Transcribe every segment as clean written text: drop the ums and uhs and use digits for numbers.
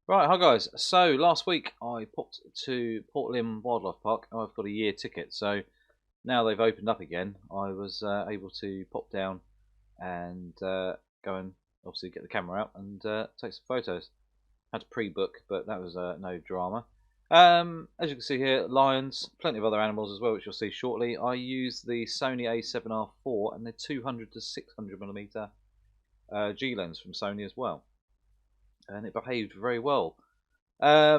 Right, hi guys. So last week I popped to Port Lympne Wildlife Park. I've got a year ticket, so now they've opened up again. I was able to pop down and go and obviously get the camera out and take some photos. Had to pre-book, but that was no drama. As you can see here, lions, plenty of other animals as well, which you'll see shortly. I used the Sony A7R IV and the 200 to 600mm G lens from Sony as well, and it behaved very well. I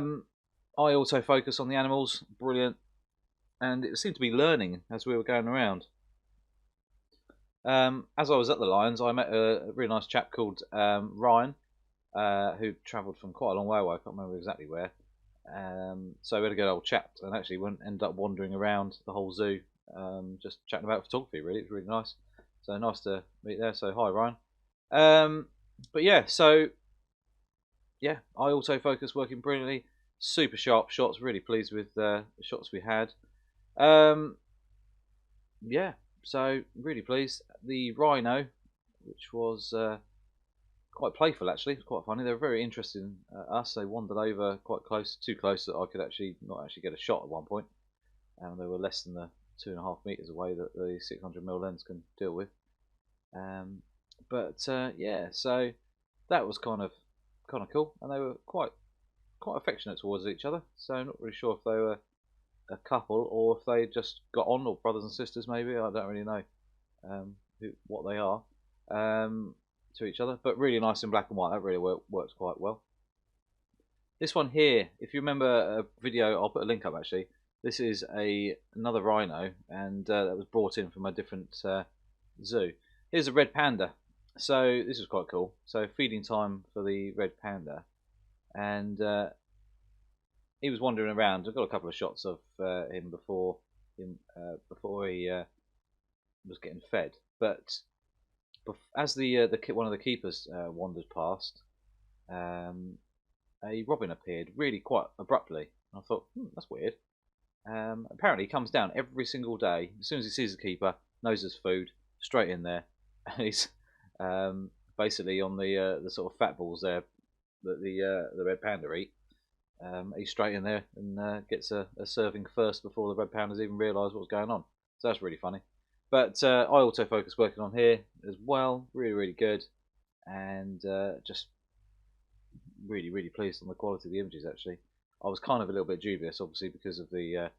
autofocus on the animals, brilliant, and it seemed to be learning as we were going around. As I was at the lions, I met a really nice chap called Ryan, who travelled from quite a long way away. I can't remember exactly where. So we had a good old chat, and actually ended up wandering around the whole zoo, just chatting about photography. Really, it was really nice. So nice to meet there. So hi, Ryan. But yeah, so yeah, I autofocus working brilliantly. Super sharp shots. Really pleased with the shots we had. Um, yeah, so really pleased. The rhino, which was quite playful actually, it's quite funny. They were very interested in us. They wandered over quite close, too close that I could actually not actually get a shot at one point. And they were less than the 2.5 meters away that the 600mm lens can deal with. Yeah, so that was kind of cool, and they were quite affectionate towards each other. So not really sure if they were a couple or if they just got on, or brothers and sisters maybe. I don't really know what they are to each other, but really nice in black and white. That really works quite well. This one here, if you remember a video, I'll put a link up actually. This is another rhino, and that was brought in from a different zoo. Here's a red panda. So this was quite cool. So feeding time for the red panda, and he was wandering around. I've got a couple of shots of him before he was getting fed. But as one of the keepers wandered past, a robin appeared really quite abruptly. I thought, that's weird. Apparently, he comes down every single day. As soon as he sees the keeper, knows there's food, straight in there. And he's basically on the sort of fat balls there that the red panda eat. He's straight in there and gets a serving first before the red pandas even realise what's going on. So that's really funny. But I autofocus working on here as well. Really good, and just really pleased on the quality of the images. Actually, I was kind of a little bit dubious, obviously, because of the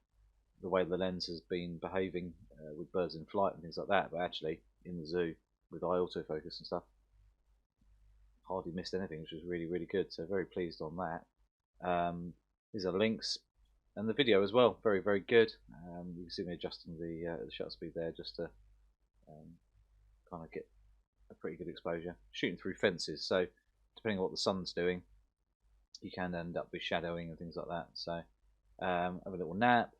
way the lens has been behaving with birds in flight and things like that. But actually, in the zoo with autofocus and stuff, hardly missed anything, which was really good. So very pleased on that. These are links, and the video as well, very good. You can see me adjusting the shutter speed there just to kind of get a pretty good exposure. Shooting through fences, so depending on what the sun's doing, you can end up with shadowing and things like that. So have a little nap,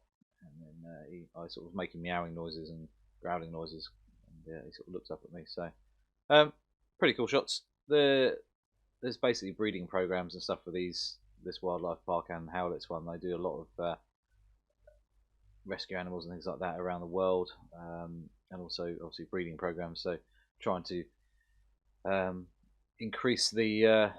and then I sort of making meowing noises and growling noises, and he sort of looks up at me. So pretty cool shots. There's basically breeding programs and stuff for this wildlife park and Howlett's one. They do a lot of rescue animals and things like that around the world, and also obviously breeding programs. So trying to increase the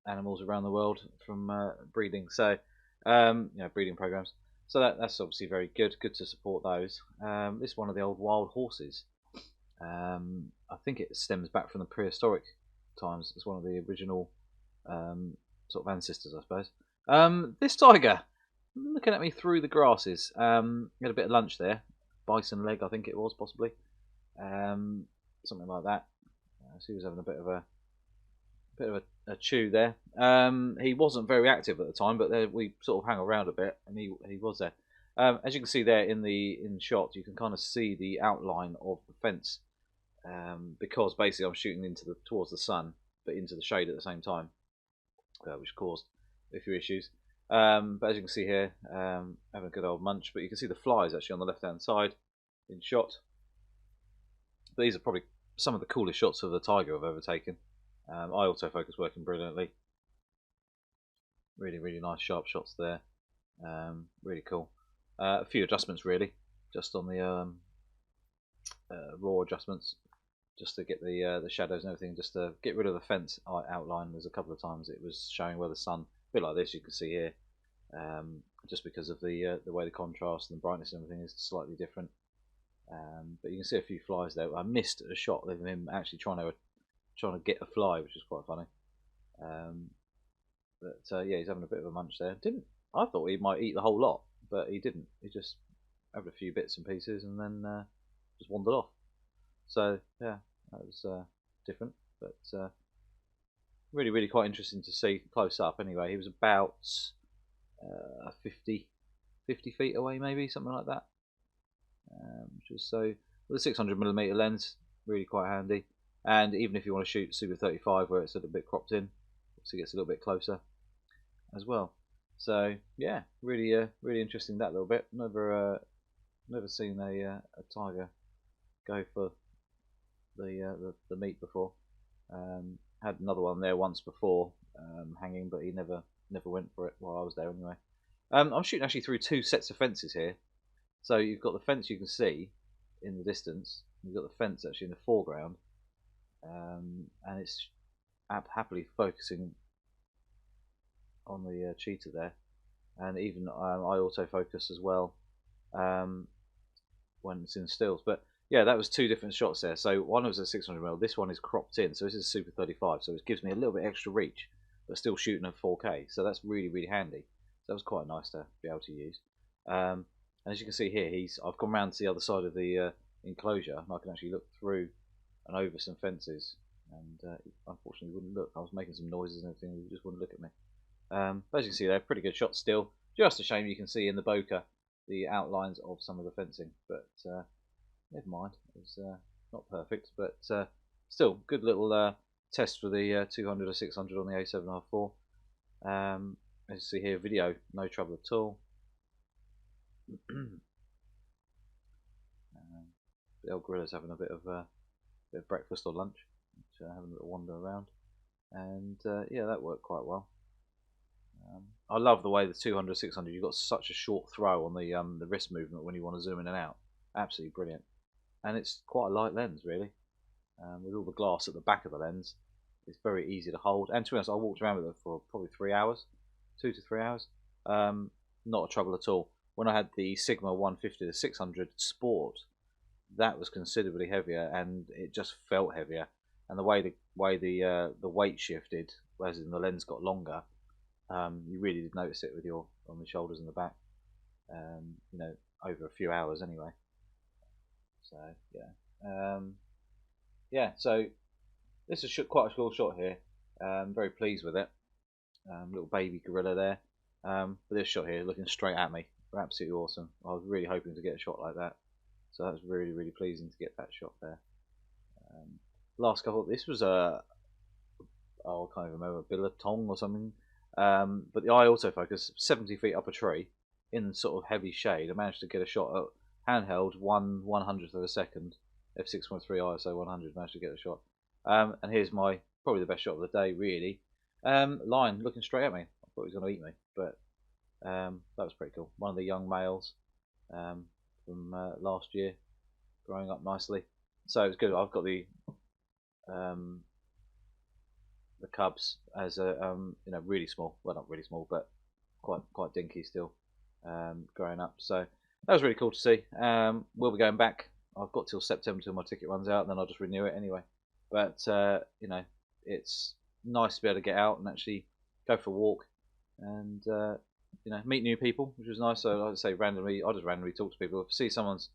animals around the world from breeding. So breeding programs. So that's obviously very good. Good to support those. This is one of the old wild horses. I think it stems back from the prehistoric times. It's one of the original sort of ancestors, I suppose. This tiger, looking at me through the grasses. Had a bit of lunch there, bison leg, I think it was, possibly, something like that. So he was having a bit of a chew there. He wasn't very active at the time, but we sort of hung around a bit, and he was there. As you can see there in the shot, you can kind of see the outline of the fence, because basically I'm shooting towards the sun, but into the shade at the same time, which caused a few issues. But as you can see here, having a good old munch. But you can see the flies actually on the left-hand side in shot. But these are probably some of the coolest shots of the tiger I've ever taken. I autofocus working brilliantly. Really nice sharp shots there. Really cool. A few adjustments really, just on the raw adjustments just to get the shadows and everything, just to get rid of the fence outline. There's a couple of times it was showing where the sun, a bit like this, you can see here, just because of the way the contrast and the brightness and everything is slightly different. But you can see a few flies there. I missed a shot of him actually trying to get a fly, which is quite funny. But yeah, he's having a bit of a munch there. I thought he might eat the whole lot, but he didn't. He just had a few bits and pieces and then just wandered off. So yeah, that was different, but really quite interesting to see close up. Anyway, he was about 50 feet away, maybe something like that. Which was so with a 600mm lens, really quite handy. And even if you want to shoot Super 35 where it's a little bit cropped in, so it gets a little bit closer as well. So yeah, really interesting that little bit. Never seen a tiger go for the meat before. Had another one there once before hanging, but he never went for it while I was there anyway. I'm shooting actually through two sets of fences here. So you've got the fence you can see in the distance. You've got the fence actually in the foreground, and it's happily focusing on the cheetah there. And even I autofocus as well when it's in stills. But yeah, that was two different shots there. So one was a 600mm. This one is cropped in, so this is Super 35. So it gives me a little bit extra reach, but still shooting at 4K. So that's really handy. So that was quite nice to be able to use. And as you can see here, I've gone round to the other side of the enclosure, and I can actually look through and over some fences. And unfortunately, he wouldn't look. I was making some noises and everything. He just wouldn't look at me. But as you can see, they're pretty good shots still. Just a shame you can see in the bokeh the outlines of some of the fencing, but never mind. It's not perfect, but still good little test for the 200 or 600 on the A7R4. As you see here, video, no trouble at all. The old gorilla's having a bit of breakfast or lunch, having a little wander around, and yeah, that worked quite well. I love the way the 200, 600, you've got such a short throw on the wrist movement when you want to zoom in and out. Absolutely brilliant, and it's quite a light lens really. With all the glass at the back of the lens, it's very easy to hold. And to be honest, I walked around with it for probably 3 hours, 2 to 3 hours. Not a trouble at all. When I had the Sigma 150 to 600 Sport, that was considerably heavier, and it just felt heavier. And the way the weight shifted, as in the lens got longer, you really did notice it with on the shoulders and the back. You know, over a few hours anyway. So yeah, yeah. So this is quite a cool shot here. Very pleased with it. Little baby gorilla there. But this shot here, looking straight at me, absolutely awesome. I was really hoping to get a shot like that, so that was really pleasing to get that shot there. Last couple, this was I can't even remember, a biltong or something. But the eye autofocus, 70 feet up a tree, in sort of heavy shade. I managed to get a shot at handheld, 1/100th of a second, f6.3 ISO 100. Managed to get a shot. And here's probably the best shot of the day, really. Lion looking straight at me. I thought he was going to eat me, but that was pretty cool. One of the young males from last year, growing up nicely. So it's good. I've got the cubs as a you know, really small. Well, not really small, but quite dinky still, growing up. So that was really cool to see. We'll be going back. I've got till September till my ticket runs out, and then I'll just renew it anyway. But you know, it's nice to be able to get out and actually go for a walk and you know, meet new people, which was nice. So I say randomly, I just randomly talk to people. If I see someone's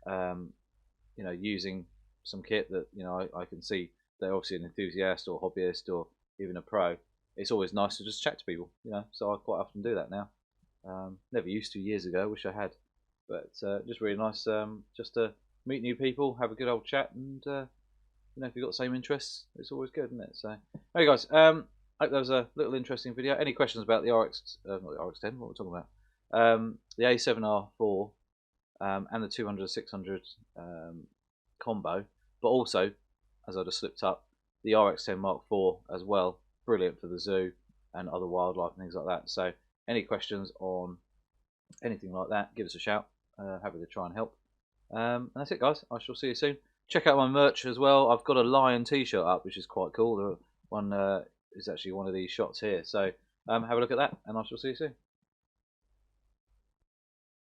you know, using some kit that, you know, I can see they're obviously an enthusiast or hobbyist or even a pro, it's always nice to just chat to people, you know. So I quite often do that now. Never used to years ago, wish I had, but just really nice just to meet new people, have a good old chat, and you know, if you've got the same interests, it's always good, isn't it? So, hey guys, I hope that was a little interesting video. Any questions about the RX, not the RX10, what we're talking about, the A7R4, and the 200 600 combo, but also, as I just slipped up, the RX10 Mark IV as well, brilliant for the zoo and other wildlife and things like that. So, any questions on anything like that, give us a shout. Happy to try and help. And that's it, guys. I shall see you soon. Check out my merch as well. I've got a lion t-shirt up, which is quite cool. The one is actually one of these shots here. So have a look at that, and I shall see you soon.